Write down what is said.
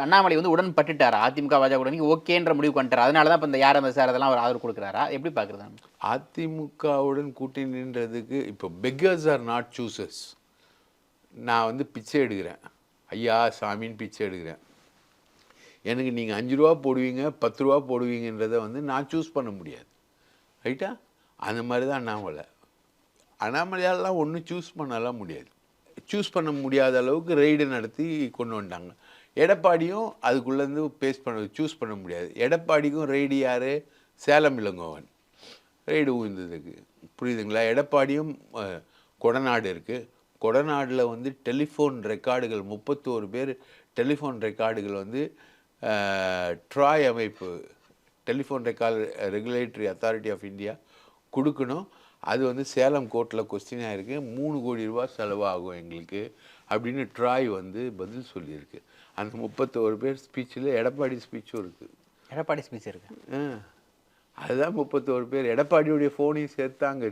அண்ணாமலை வந்து உடன்பட்டுட்டார். அதிமுக, பாஜக கூட்டணிக்கு ஓகேன்ற முடிவுக்கு வந்துட்டார். அதனால தான் இப்ப இந்த யார் அந்த சார் அதெல்லாம் அவர் ஆதரவு கொடுக்குறாரா? எப்படி பார்க்குறது? அதிமுகவுடன் கூட்டணின்றதுக்கு இப்போ பெக்கர்ஸ் ஆர் நாட் சூசர்ஸ். நான் வந்து பிச்சை எடுக்கிறேன், ஐயா சாமின்னு பிச்சை எடுக்கிறேன். எனக்கு நீங்கள் 5 ரூபா போடுவீங்க 10 ரூபா போடுவீங்கன்றதை வந்து நான் சூஸ் பண்ண முடியாது. ரைட்டா? அந்த மாதிரி தான் அண்ணாமலை. அண்ணாமலையாலலாம் ஒன்றும் சூஸ் பண்ணலாம் முடியாது. சூஸ் பண்ண முடியாத அளவுக்கு ரெய்டு நடத்தி கொண்டு வந்துட்டாங்க. எடப்பாடியும் அதுக்குள்ளேருந்து சூஸ் பண்ண முடியாது. எடப்பாடிக்கும் ரெய்டு யார்? சேலம் இளங்கோவன் ரெய்டு உயர்ந்ததுக்கு. புரியுதுங்களா? எடப்பாடியும் கொடநாடு இருக்குது. கொடநாடில் வந்து டெலிஃபோன் ரெக்கார்டுகள் 31 பேர் டெலிஃபோன் ரெக்கார்டுகள் வந்து ட்ராய் அமைப்பு, telephone regulatory authority of India கொடுக்கணும். அது வந்து சேலம் கோர்ட்டில் கொஸ்டினாக இருக்குது. 3 கோடி ரூபா செலவாகும் எங்களுக்கு அப்படின்னு ட்ராய் வந்து பதில் சொல்லியிருக்கு. அந்த 31 பேர் ஸ்பீச்சில் எடப்பாடி ஸ்பீச்சும் இருக்குது. எடப்பாடி ஸ்பீச் இருக்கு. அதுதான் 31 பேர். எடப்பாடியுடைய ஃபோனையும் சேர்த்தாங்க